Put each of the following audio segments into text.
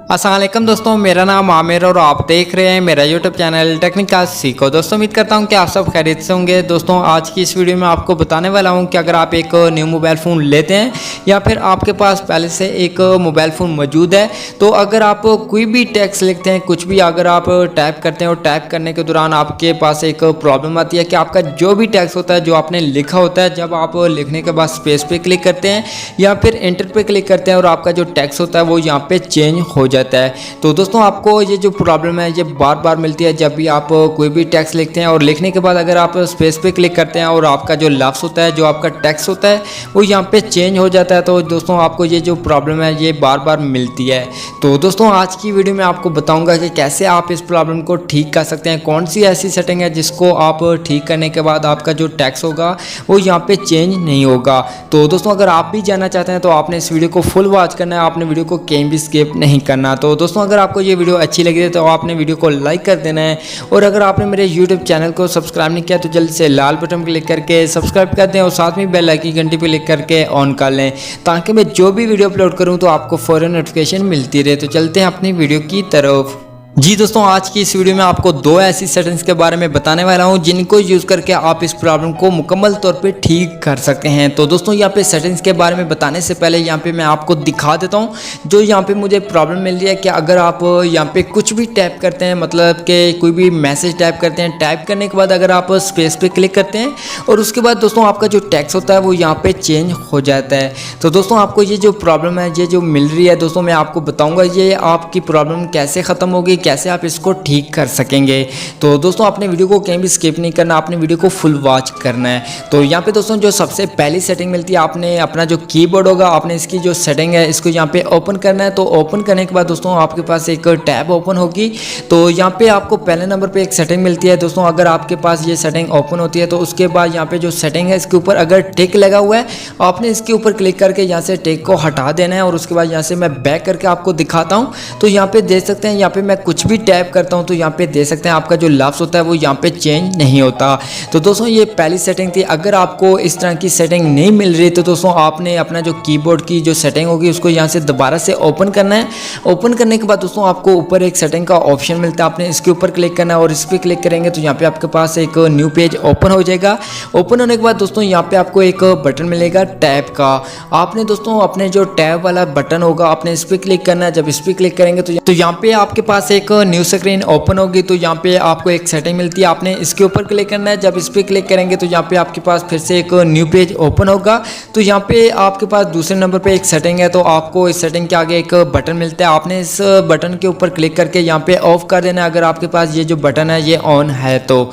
अस्सलाम वालेकुम दोस्तों, मेरा नाम आमिर और आप देख रहे हैं मेरा यूट्यूब चैनल टेक्निकल सीखो। दोस्तों उम्मीद करता हूं कि आप सब खैरियत से होंगे। दोस्तों आज की इस वीडियो में आपको बताने वाला हूं कि अगर आप एक न्यू मोबाइल फ़ोन लेते हैं या फिर आपके पास पहले से एक मोबाइल फ़ोन मौजूद है, तो अगर आप कोई भी टेक्स्ट लिखते हैं, कुछ भी अगर आप टाइप करते हैं और टाइप करने के दौरान आपके पास एक प्रॉब्लम आती है कि आपका जो भी टेक्स्ट होता है, जो आपने लिखा होता है, जब आप लिखने के बाद स्पेस पे क्लिक करते हैं या फिर एंटर पे क्लिक करते हैं और आपका जो टेक्स्ट होता है वो यहाँ पे चेंज हो जाता है। तो दोस्तों आपको ये जो प्रॉब्लम है ये बार बार मिलती है जब भी आप कोई भी टेक्स्ट लिखते हैं और लिखने के बाद अगर आप स्पेस पे क्लिक करते हैं और आपका जो लफ्ज़ होता है, जो आपका टेक्स्ट होता है वो यहाँ पे चेंज हो जाता है। तो दोस्तों आपको ये जो प्रॉब्लम है ये बार बार मिलती है। तो दोस्तों आज की वीडियो में आपको बताऊँगा कि कैसे आप इस प्रॉब्लम को ठीक कर सकते हैं, कौन सी ऐसी सेटिंग है जिसको आप ठीक करने के बाद आपका जो टेक्स्ट होगा वो यहाँ पे चेंज नहीं होगा। तो दोस्तों अगर आप भी जानना चाहते हैं तो आपने इस वीडियो को फुल वॉच करना है, आपने वीडियो को कहीं भी स्किप नहीं करना। तो दोस्तों अगर आपको ये वीडियो अच्छी लगी है तो आपने वीडियो को लाइक कर देना है, और अगर आपने मेरे यूट्यूब चैनल को सब्सक्राइब नहीं किया तो जल्दी से लाल बटन पर क्लिक करके सब्सक्राइब कर दें और साथ में बेल आइकन की घंटी पर क्लिक करके ऑन कर लें, ताकि मैं जो भी वीडियो अपलोड करूँ तो आपको फ़ौरन नोटिफिकेशन मिलती रहे। तो चलते हैं अपनी वीडियो की तरफ। जी दोस्तों आज की इस वीडियो में आपको दो ऐसी सेटिंग्स के बारे में बताने वाला हूं जिनको यूज़ करके आप इस प्रॉब्लम को मुकम्मल तौर पे ठीक कर सकते हैं। तो दोस्तों यहाँ पे सेटिंग्स के बारे में बताने से पहले यहाँ पे मैं आपको दिखा देता हूं जो यहाँ पे मुझे प्रॉब्लम मिल रही है कि अगर आप यहाँ पे कुछ भी टाइप करते हैं, मतलब कि कोई भी मैसेज टाइप करते हैं, टाइप करने के बाद अगर आप स्पेस पे क्लिक करते हैं और उसके बाद दोस्तों आपका जो टेक्स्ट होता है वो यहाँ पे चेंज हो जाता है। तो दोस्तों आपको ये जो प्रॉब्लम है, ये जो मिल रही है, दोस्तों मैं आपको बताऊँगा ये आपकी प्रॉब्लम कैसे ख़त्म होगी, कैसे आप इसको ठीक कर सकेंगे। तो दोस्तों आपने वीडियो को कहीं भी स्किप नहीं करना, आपने वीडियो को फुल वॉच करना है। तो यहाँ पे दोस्तों जो सबसे पहली सेटिंग मिलती है, आपने अपना जो कीबोर्ड होगा, आपने इसकी जो सेटिंग है इसको यहाँ पे ओपन करना है। तो ओपन करने के बाद दोस्तों आपके पास एक टैब ओपन होगी। तो यहाँ पे आपको पहले नंबर पे एक सेटिंग मिलती है। दोस्तों अगर आपके पास ये सेटिंग ओपन होती है तो उसके बाद यहाँ पे जो सेटिंग है इसके ऊपर अगर टिक लगा हुआ है, आपने इसके ऊपर क्लिक करके यहाँ से टिक को हटा देना है और उसके बाद यहाँ से मैं बैक करके आपको दिखाता हूँ। तो यहाँ पे देख सकते हैं, यहाँ पे मैं कुछ भी टाइप करता हूं तो यहाँ पे देख सकते हैं आपका जो लफ्ज़ होता है वो यहाँ पे चेंज नहीं होता। तो दोस्तों ये पहली सेटिंग थी। अगर आपको इस तरह की सेटिंग नहीं मिल रही तो दोस्तों आपने अपना जो कीबोर्ड की जो सेटिंग होगी उसको यहाँ से दोबारा से ओपन करना है। ओपन करने के बाद दोस्तों आपको ऊपर एक सेटिंग का ऑप्शन मिलता है, आपने इसके ऊपर क्लिक करना है और इस पर क्लिक करेंगे तो यहाँ पे आपके पास एक न्यू पेज ओपन हो जाएगा। ओपन होने के बाद दोस्तों यहाँ पे आपको एक बटन मिलेगा टैब का। आपने दोस्तों अपने जो टैब वाला बटन होगा आपने इस पर क्लिक करना है। जब इस पर क्लिक करेंगे तो यहाँ पे आपके पास एक न्यू स्क्रीन ओपन होगी। तो यहाँ पे आपको एक सेटिंग मिलती है, आपने इसके ऊपर क्लिक करना है। जब इस पर क्लिक करेंगे तो यहाँ पे आपके पास फिर से एक न्यू पेज ओपन होगा। तो यहाँ पे आपके पास दूसरे नंबर पे एक सेटिंग है। तो आपको इस सेटिंग के आगे एक बटन मिलता है, आपने इस बटन के ऊपर क्लिक करके यहाँ पे ऑफ कर देना है अगर आपके पास ये जो बटन है ये ऑन है तो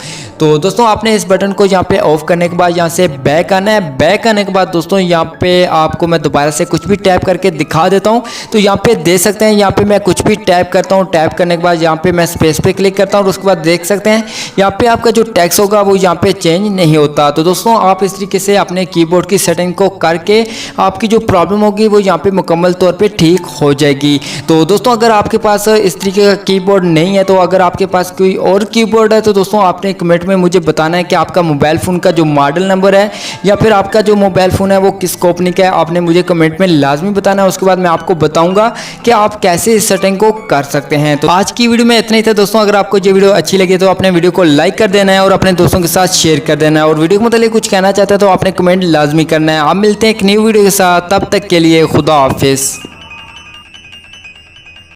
दोस्तों आपने इस बटन को यहाँ पे ऑफ करने के बाद यहाँ से बैक आना है। बैक आने के बाद दोस्तों यहाँ पे आपको मैं दोबारा से कुछ भी टाइप करके दिखा देता हूँ। तो यहाँ पे देख सकते हैं, यहाँ पे मैं कुछ भी टाइप करता हूँ, टाइप करने के बाद यहाँ पे मैं स्पेस पे क्लिक करता हूँ और उसके बाद देख सकते हैं यहाँ पे आपका जो टेक्स्ट होगा वो यहाँ पे चेंज नहीं होता। तो दोस्तों आप इस तरीके से अपने कीबोर्ड की सेटिंग को करके आपकी जो प्रॉब्लम होगी वो यहाँ पे मुकम्मल तौर पे ठीक हो जाएगी। तो दोस्तों अगर आपके पास इस तरीके का कीबोर्ड नहीं है, तो अगर आपके पास कोई और कीबोर्ड है तो दोस्तों आपने कमेंट में मुझे बताना है कि आपका मोबाइल फ़ोन का जो मॉडल नंबर है या फिर आपका जो मोबाइल फ़ोन है वो किस कंपनी का है, आपने मुझे कमेंट में लाजमी बताना है। उसके बाद मैं आपको बताऊँगा कि आप कैसे इस सेटिंग को कर सकते हैं। तो आज की वीडियो में इतना ही था दोस्तों। अगर आपको ये वीडियो अच्छी लगी तो अपने वीडियो को लाइक कर देना है और अपने दोस्तों के साथ शेयर कर देना है, और वीडियो के मतलब कुछ कहना चाहते हैं तो आपने कमेंट लाजमी करना है। आप मिलते हैं एक न्यू वीडियो के साथ, तब तक के लिए खुदा हाफिज़।